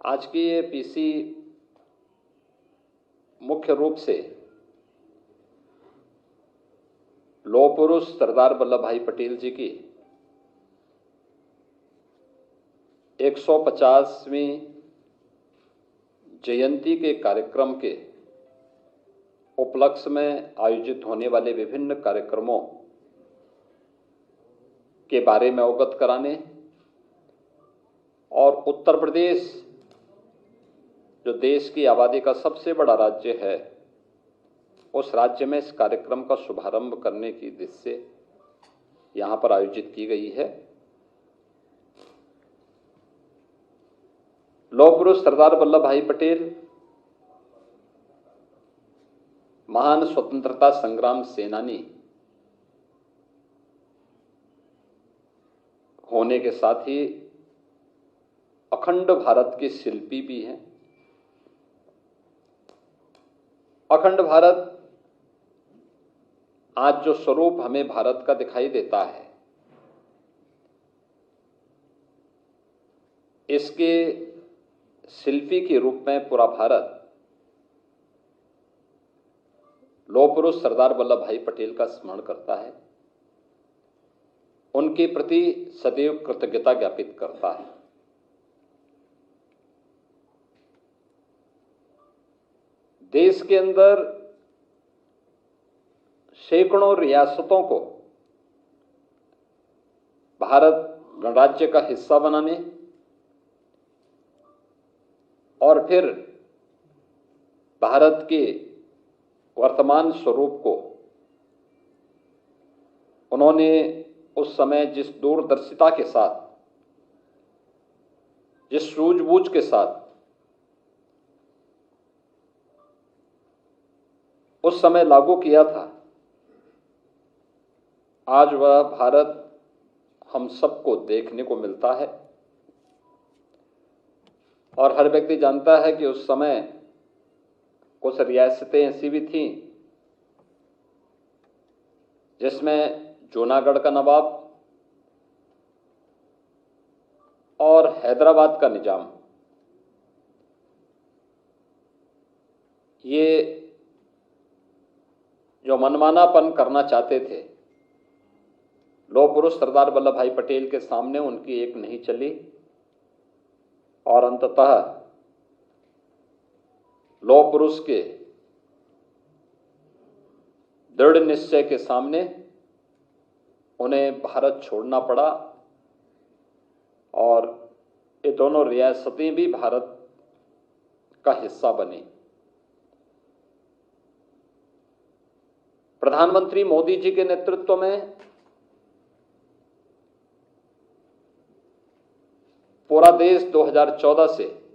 आज की ये पीसी मुख्य रूप से लौह पुरुष सरदार वल्लभ भाई पटेल जी की 150वीं जयंती के कार्यक्रम के उपलक्ष्य में आयोजित होने वाले विभिन्न कार्यक्रमों के बारे में अवगत कराने और उत्तर प्रदेश जो देश की आबादी का सबसे बड़ा राज्य है, उस राज्य में इस कार्यक्रम का शुभारंभ करने की दृष्टि से यहाँ पर आयोजित की गई है। लौह पुरुष सरदार वल्लभ भाई पटेल महान स्वतंत्रता संग्राम सेनानी होने के साथ ही अखंड भारत के शिल्पी भी हैं। अखंड भारत आज जो स्वरूप हमें भारत का दिखाई देता है, इसके शिल्पी के रूप में पूरा भारत लौह पुरुष सरदार वल्लभ भाई पटेल का स्मरण करता है, उनके प्रति सदैव कृतज्ञता ज्ञापित करता है। देश के अंदर सैकड़ों रियासतों को भारत गणराज्य का हिस्सा बनाने और फिर भारत के वर्तमान स्वरूप को उन्होंने उस समय जिस दूरदर्शिता के साथ, जिस सूझबूझ के साथ उस समय लागू किया था, आज वह भारत हम सबको देखने को मिलता है। और हर व्यक्ति जानता है कि उस समय कुछ रियासतें ऐसी भी थीं जिसमें जूनागढ़ का नवाब और हैदराबाद का निजाम, ये जो मनमानापन करना चाहते थे, लौह पुरुष सरदार वल्लभ भाई पटेल के सामने उनकी एक नहीं चली और अंततः लौह पुरुष के दृढ़ निश्चय के सामने उन्हें भारत छोड़ना पड़ा और ये दोनों रियासतें भी भारत का हिस्सा बनी। प्रधानमंत्री मोदी जी के नेतृत्व में पूरा देश 2014 से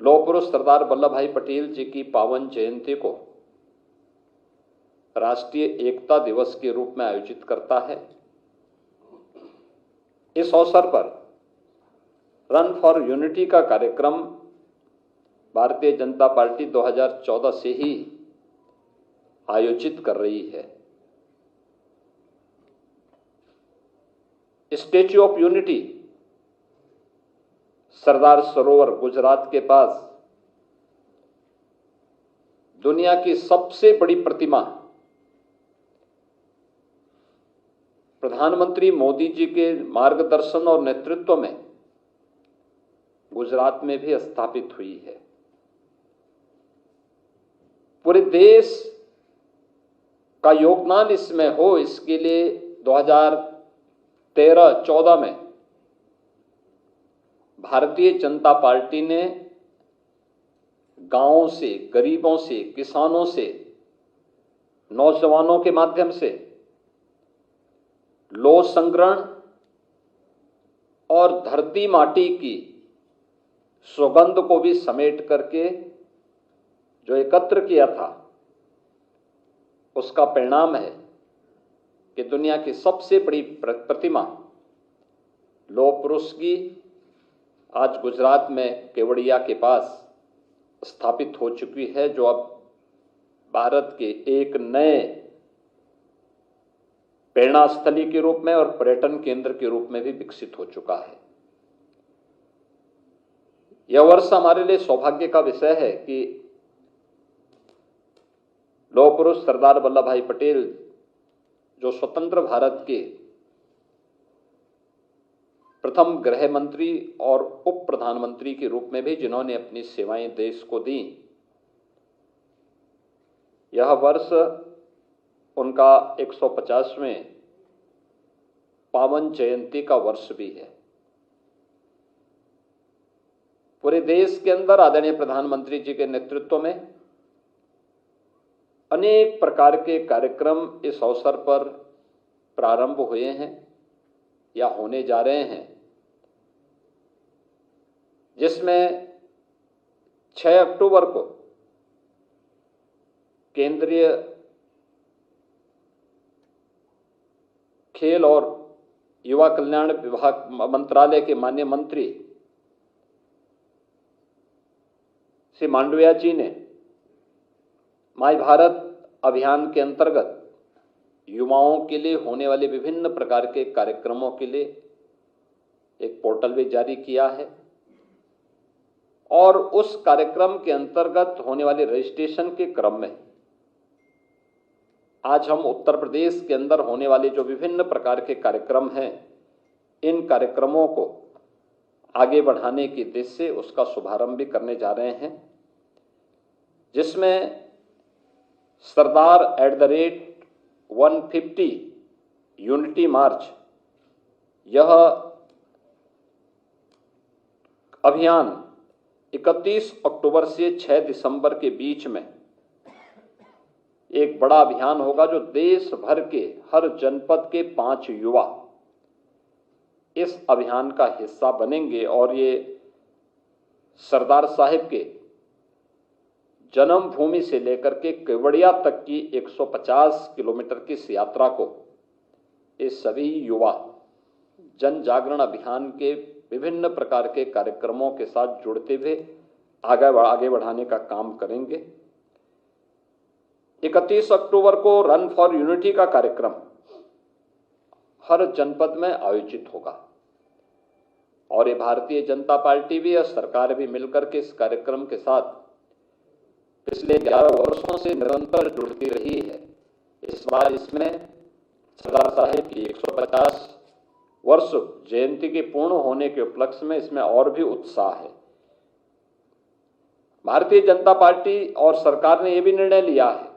लौह पुरुष सरदार वल्लभ भाई पटेल जी की पावन जयंती को राष्ट्रीय एकता दिवस के रूप में आयोजित करता है। इस अवसर पर रन फॉर यूनिटी का कार्यक्रम भारतीय जनता पार्टी 2014 से ही आयोजित कर रही है। Statue of unity Sardar Sarovar Gujarat के पास दुनिया की सबसे बड़ी प्रतिमा प्रधानमंत्री मोदी जी के मार्गदर्शन और नेतृत्व में गुजरात में भी स्थापित हुई है। पूरे देश का योगदान इसमें हो, इसके लिए 2013-14 में भारतीय जनता पार्टी ने गांवों से, गरीबों से, किसानों से, नौजवानों के माध्यम से लौह संग्रहण और धरती माटी की सुगंध को भी समेट करके जो एकत्र किया था, उसका परिणाम है कि दुनिया की सबसे बड़ी प्रतिमा लौह पुरुष की आज गुजरात में केवड़िया के पास स्थापित हो चुकी है, जो अब भारत के एक नए प्रेरणास्थली के रूप में और पर्यटन केंद्र के रूप में भी विकसित हो चुका है। यह वर्ष हमारे लिए सौभाग्य का विषय है कि लौह पुरुष सरदार वल्लभ भाई पटेल, जो स्वतंत्र भारत के प्रथम गृह मंत्री और उप प्रधानमंत्री के रूप में भी जिन्होंने अपनी सेवाएं देश को दी, यह वर्ष उनका 150वें पावन जयंती का वर्ष भी है। पूरे देश के अंदर आदरणीय प्रधानमंत्री जी के नेतृत्व में अनेक प्रकार के कार्यक्रम इस अवसर पर प्रारंभ हुए हैं या होने जा रहे हैं, जिसमें 6 अक्टूबर को केंद्रीय खेल और युवा कल्याण विभाग मंत्रालय के माननीय मंत्री श्री मांडविया जी ने माय भारत अभियान के अंतर्गत युवाओं के लिए होने वाले विभिन्न प्रकार के कार्यक्रमों के लिए एक पोर्टल भी जारी किया है और उस कार्यक्रम के अंतर्गत होने वाले रजिस्ट्रेशन के क्रम में आज हम उत्तर प्रदेश के अंदर होने वाले जो विभिन्न प्रकार के कार्यक्रम हैं, इन कार्यक्रमों को आगे बढ़ाने की उद्देश्य से उसका शुभारंभ भी करने जा रहे हैं, जिसमें सरदार @150 यूनिटी मार्च, यह अभियान 31 अक्टूबर से 6 दिसंबर के बीच में एक बड़ा अभियान होगा, जो देश भर के हर जनपद के 5 युवा इस अभियान का हिस्सा बनेंगे और ये सरदार साहिब के जन्मभूमि से लेकर के केवड़िया तक की 150 किलोमीटर की इस यात्रा को ये सभी युवा जन जागरण अभियान के विभिन्न प्रकार के कार्यक्रमों के साथ जुड़ते हुए आगे बढ़ाने का काम करेंगे। 31 अक्टूबर को रन फॉर यूनिटी का कार्यक्रम हर जनपद में आयोजित होगा और ये भारतीय जनता पार्टी भी और सरकार भी मिलकर के इस कार्यक्रम के साथ पिछले 11 वर्षों से निरंतर जुड़ती रही है। इस बार इसमें सरदार साहिब की 150 वर्ष जयंती के पूर्ण होने के उपलक्ष्य में इसमें और भी उत्साह है। भारतीय जनता पार्टी और सरकार ने यह भी निर्णय लिया है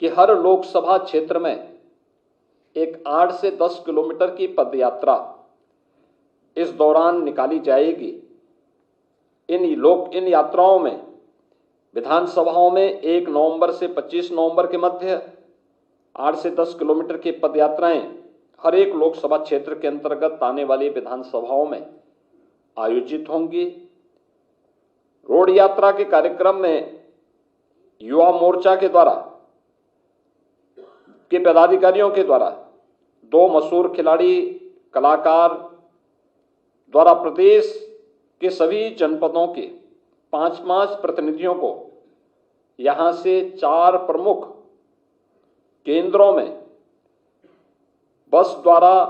कि हर लोकसभा क्षेत्र में एक 8 से 10 किलोमीटर की पदयात्रा इस दौरान निकाली जाएगी। इन यात्राओं में विधानसभाओं में 1 नवंबर से 25 नवंबर के मध्य 8 से 10 किलोमीटर की पदयात्राएं हर एक लोकसभा क्षेत्र के अंतर्गत आने वाली विधानसभाओं में आयोजित होंगी। रोड यात्रा के कार्यक्रम में युवा मोर्चा के द्वारा के पदाधिकारियों के द्वारा 2 मशहूर खिलाड़ी कलाकार द्वारा प्रदेश के सभी जनपदों के 5-5 प्रतिनिधियों को यहां से 4 प्रमुख केंद्रों में बस द्वारा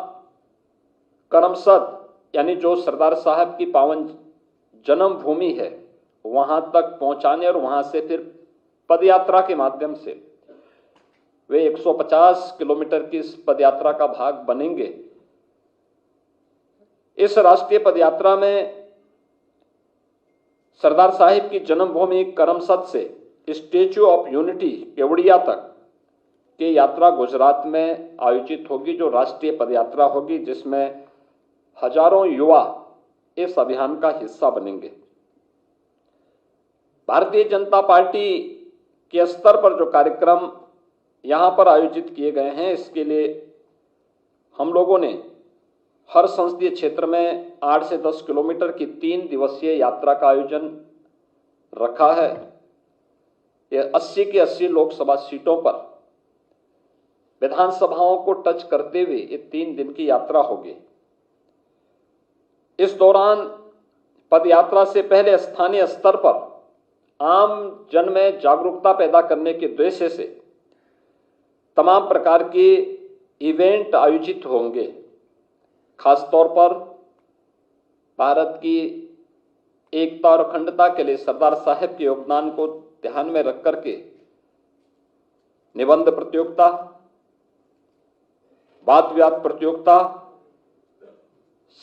करमसद, यानी जो सरदार साहब की पावन जन्मभूमि है, वहां तक पहुंचाने और वहां से फिर पदयात्रा के माध्यम से वे 150 किलोमीटर की इस पदयात्रा का भाग बनेंगे। इस राष्ट्रीय पदयात्रा में सरदार साहिब की जन्मभूमि करमसद से स्टैच्यू ऑफ यूनिटी केवड़िया तक की यात्रा गुजरात में आयोजित होगी, जो राष्ट्रीय पदयात्रा होगी, जिसमें हजारों युवा इस अभियान का हिस्सा बनेंगे। भारतीय जनता पार्टी के स्तर पर जो कार्यक्रम यहां पर आयोजित किए गए हैं, इसके लिए हम लोगों ने हर संसदीय क्षेत्र में 8 से 10 किलोमीटर की 3 दिवसीय यात्रा का आयोजन रखा है। यह 80 की 80 लोकसभा सीटों पर विधानसभाओं को टच करते हुए ये 3 दिन की यात्रा होगी। इस दौरान पदयात्रा से पहले स्थानीय स्तर पर आम जन में जागरूकता पैदा करने के उद्देश्य से तमाम प्रकार के इवेंट आयोजित होंगे। खासतौर पर भारत की एकता और अखंडता के लिए सरदार साहब के योगदान को ध्यान में रख करके निबंध प्रतियोगिता, वाद विवाद प्रतियोगिता,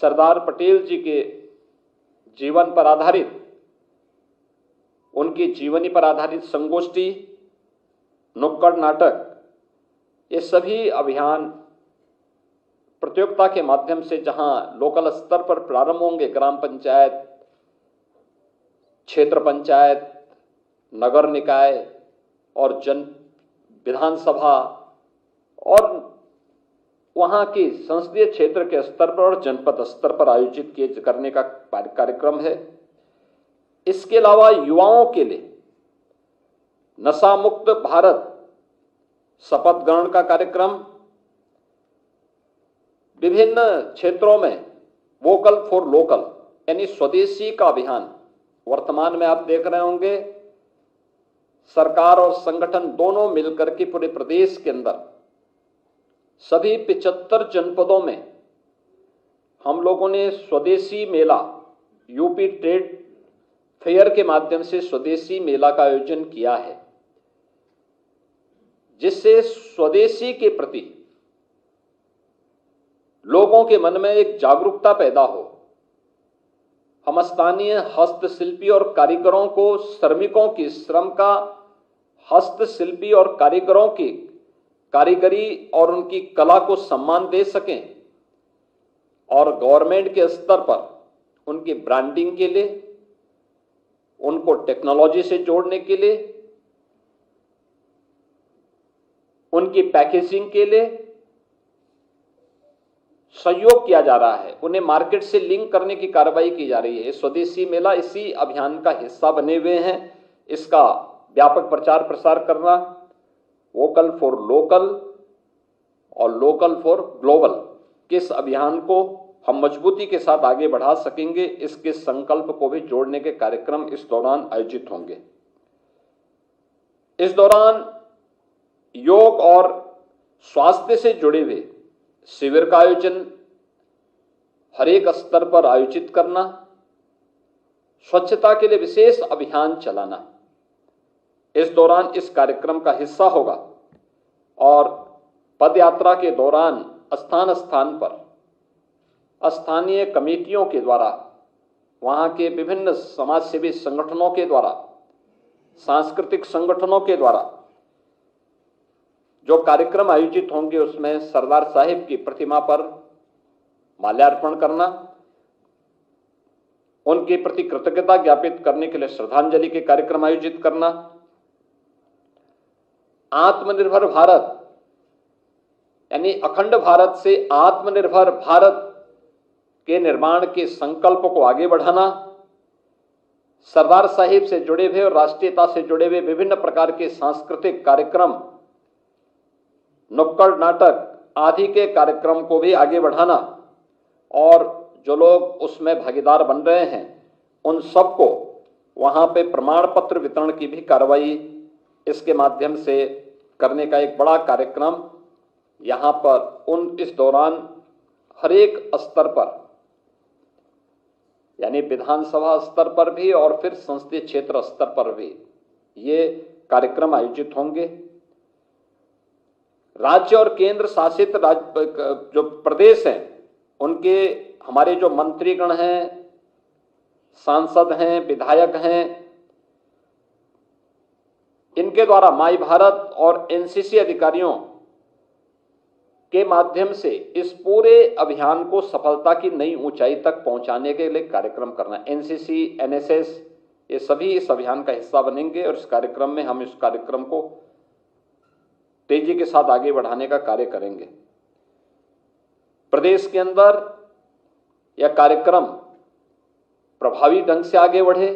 सरदार पटेल जी के जीवन पर आधारित, उनकी जीवनी पर आधारित संगोष्ठी, नुक्कड़ नाटक, ये सभी अभियान प्रतियोगिता के माध्यम से जहां लोकल स्तर पर प्रारंभ होंगे, ग्राम पंचायत, क्षेत्र पंचायत, नगर निकाय और विधानसभा और वहां की संसदीय क्षेत्र के स्तर पर और जनपद स्तर पर आयोजित करने का कार्यक्रम है। इसके अलावा युवाओं के लिए नशा मुक्त भारत शपथ ग्रहण का कार्यक्रम, विभिन्न क्षेत्रों में वोकल फॉर लोकल यानी स्वदेशी का अभियान, वर्तमान में आप देख रहे होंगे सरकार और संगठन दोनों मिलकर के पूरे प्रदेश के अंदर सभी 75 जनपदों में हम लोगों ने स्वदेशी मेला, यूपी ट्रेड फेयर के माध्यम से स्वदेशी मेला का आयोजन किया है, जिससे स्वदेशी के प्रति लोगों के मन में एक जागरूकता पैदा हो। हम स्थानीय हस्तशिल्पी और कारीगरों को, श्रमिकों की श्रम का, हस्तशिल्पी और कारीगरों की कारीगरी और उनकी कला को सम्मान दे सकें और गवर्नमेंट के स्तर पर उनकी ब्रांडिंग के लिए, उनको टेक्नोलॉजी से जोड़ने के लिए, उनकी पैकेजिंग के लिए सहयोग किया जा रहा है, उन्हें मार्केट से लिंक करने की कार्रवाई की जा रही है। स्वदेशी मेला इसी अभियान का हिस्सा बने हुए हैं। इसका व्यापक प्रचार प्रसार करना, वोकल फॉर लोकल और लोकल फॉर ग्लोबल, किस अभियान को हम मजबूती के साथ आगे बढ़ा सकेंगे, इसके संकल्प को भी जोड़ने के कार्यक्रम इस दौरान आयोजित होंगे। इस दौरान योग और स्वास्थ्य से जुड़े हुए शिविर का आयोजन हर एक स्तर पर आयोजित करना, स्वच्छता के लिए विशेष अभियान चलाना इस दौरान इस कार्यक्रम का हिस्सा होगा। और पदयात्रा के दौरान स्थान स्थान पर स्थानीय कमेटियों के द्वारा, वहां के विभिन्न समाजसेवी संगठनों के द्वारा, सांस्कृतिक संगठनों के द्वारा जो कार्यक्रम आयोजित होंगे, उसमें सरदार साहिब की प्रतिमा पर माल्यार्पण करना, उनके प्रति कृतज्ञता ज्ञापित करने के लिए श्रद्धांजलि के कार्यक्रम आयोजित करना, आत्मनिर्भर भारत यानी अखंड भारत से आत्मनिर्भर भारत के निर्माण के संकल्प को आगे बढ़ाना, सरदार साहिब से जुड़े हुए और राष्ट्रीयता से जुड़े हुए विभिन्न प्रकार के सांस्कृतिक कार्यक्रम, नुक्कड़ नाटक आदि के कार्यक्रम को भी आगे बढ़ाना और जो लोग उसमें भागीदार बन रहे हैं उन सबको वहां पे प्रमाण पत्र वितरण की भी कार्रवाई इसके माध्यम से करने का एक बड़ा कार्यक्रम यहां पर इस दौरान हर एक स्तर पर यानी विधानसभा स्तर पर भी और फिर संसदीय क्षेत्र स्तर पर भी ये कार्यक्रम आयोजित होंगे। राज्य और केंद्र शासित जो प्रदेश हैं उनके हमारे जो मंत्रीगण हैं, सांसद हैं, विधायक हैं, इनके द्वारा माई भारत और एनसीसी अधिकारियों के माध्यम से इस पूरे अभियान को सफलता की नई ऊंचाई तक पहुंचाने के लिए कार्यक्रम करना। एनसीसी, एनएसएस ये सभी इस अभियान का हिस्सा बनेंगे और इस कार्यक्रम में हम इस कार्यक्रम को तेजी के साथ आगे बढ़ाने का कार्य करेंगे। प्रदेश के अंदर यह कार्यक्रम प्रभावी ढंग से आगे बढ़े।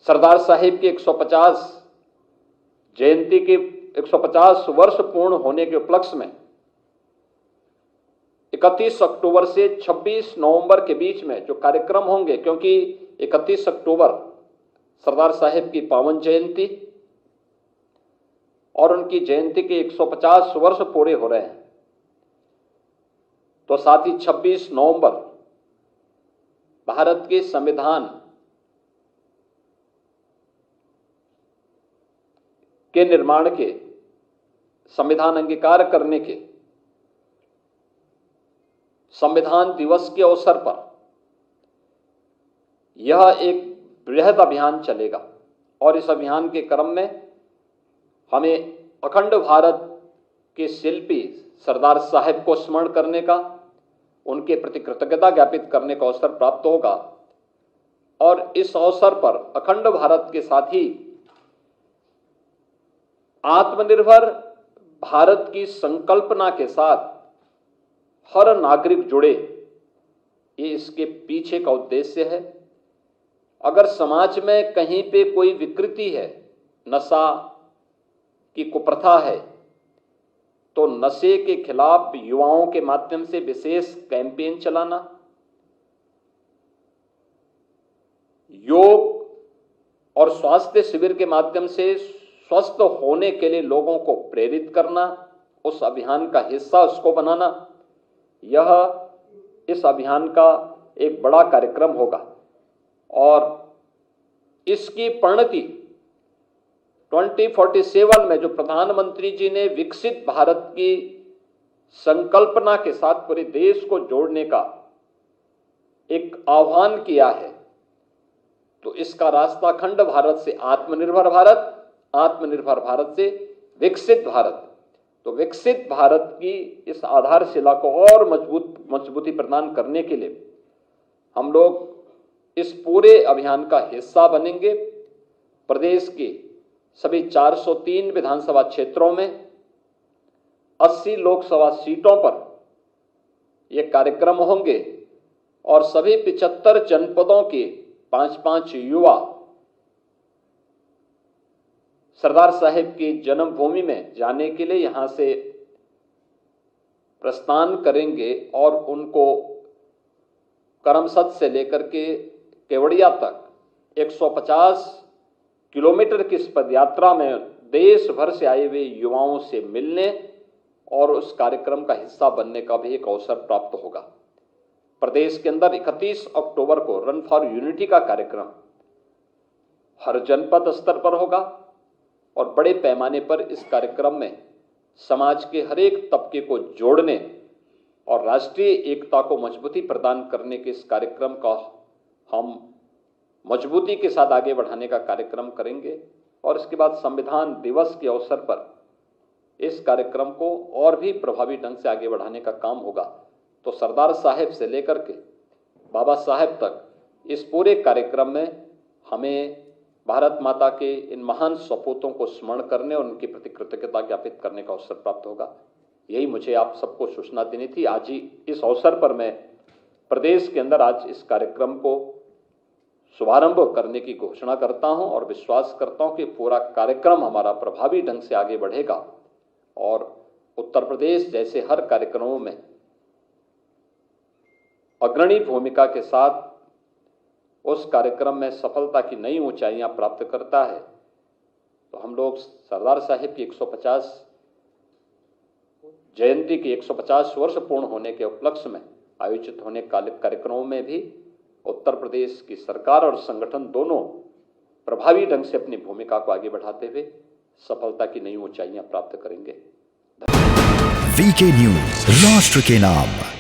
सरदार साहिब की 150 जयंती के 150 वर्ष पूर्ण होने के उपलक्ष्य में 31 अक्टूबर से 26 नवंबर के बीच में जो कार्यक्रम होंगे, क्योंकि 31 अक्टूबर सरदार साहिब की पावन जयंती और उनकी जयंती के 150 वर्ष पूरे हो रहे हैं, तो साथ ही 26 नवंबर भारत के संविधान के निर्माण के, संविधान अंगीकार करने के संविधान दिवस के अवसर पर यह एक बृहद अभियान चलेगा और इस अभियान के क्रम में हमें अखंड भारत के शिल्पी सरदार साहब को स्मरण करने का, उनके प्रति कृतज्ञता ज्ञापित करने का अवसर प्राप्त होगा। और इस अवसर पर अखंड भारत के साथ ही आत्मनिर्भर भारत की संकल्पना के साथ हर नागरिक जुड़े, ये इसके पीछे का उद्देश्य है। अगर समाज में कहीं पे कोई विकृति है, नशा की कुप्रथा है, तो नशे के खिलाफ युवाओं के माध्यम से विशेष कैंपेन चलाना, योग और स्वास्थ्य शिविर के माध्यम से स्वस्थ होने के लिए लोगों को प्रेरित करना, उस अभियान का हिस्सा उसको बनाना, यह इस अभियान का एक बड़ा कार्यक्रम होगा। और इसकी परिणति 2047 में जो प्रधानमंत्री जी ने विकसित भारत की संकल्पना के साथ पूरे देश को जोड़ने का एक आह्वान किया है, तो इसका रास्ता अखंड भारत से आत्मनिर्भर भारत, आत्मनिर्भर भारत से विकसित भारत। तो विकसित भारत की इस आधारशिला को और मजबूती प्रदान करने के लिए हम लोग इस पूरे अभियान का हिस्सा बनेंगे। प्रदेश के सभी 403 विधानसभा क्षेत्रों में 80 लोकसभा सीटों पर ये कार्यक्रम होंगे और सभी 75 जनपदों के 5-5 युवा सरदार साहब की जन्मभूमि में जाने के लिए यहां से प्रस्थान करेंगे और उनको करमसद से लेकर के केवड़िया तक 150 किलोमीटर की इस पदयात्रा में देश भर से आए हुए युवाओं से मिलने और उस कार्यक्रम का हिस्सा बनने का भी एक अवसर प्राप्त होगा। प्रदेश के अंदर 31 अक्टूबर को रन फॉर यूनिटी का कार्यक्रम हर जनपद स्तर पर होगा और बड़े पैमाने पर इस कार्यक्रम में समाज के हर एक तबके को जोड़ने और राष्ट्रीय एकता को मजबूती प्रदान करने के इस कार्यक्रम का हम मजबूती के साथ आगे बढ़ाने का कार्यक्रम करेंगे। और इसके बाद संविधान दिवस के अवसर पर इस कार्यक्रम को और भी प्रभावी ढंग से आगे बढ़ाने का काम होगा। तो सरदार साहब से लेकर के बाबा साहब तक इस पूरे कार्यक्रम में हमें भारत माता के इन महान सपूतों को स्मरण करने और उनके प्रति कृतज्ञता ज्ञापित करने का अवसर प्राप्त होगा। यही मुझे आप सबको सूचना देनी थी। आज ही इस अवसर पर मैं प्रदेश के अंदर आज इस कार्यक्रम को शुभारंभ करने की घोषणा करता हूं और विश्वास करता हूं कि पूरा कार्यक्रम हमारा प्रभावी ढंग से आगे बढ़ेगा और उत्तर प्रदेश जैसे हर कार्यक्रमों में अग्रणी भूमिका के साथ उस कार्यक्रम में सफलता की नई ऊंचाइयां प्राप्त करता है। तो हम लोग सरदार साहब की 150 जयंती की 150 वर्ष पूर्ण होने के उपलक्ष्य में आयोजित होने कार्यक्रमों में भी उत्तर प्रदेश की सरकार और संगठन दोनों प्रभावी ढंग से अपनी भूमिका को आगे बढ़ाते हुए सफलता की नई ऊंचाइयां प्राप्त करेंगे। वीके न्यूज, राष्ट्र के नाम।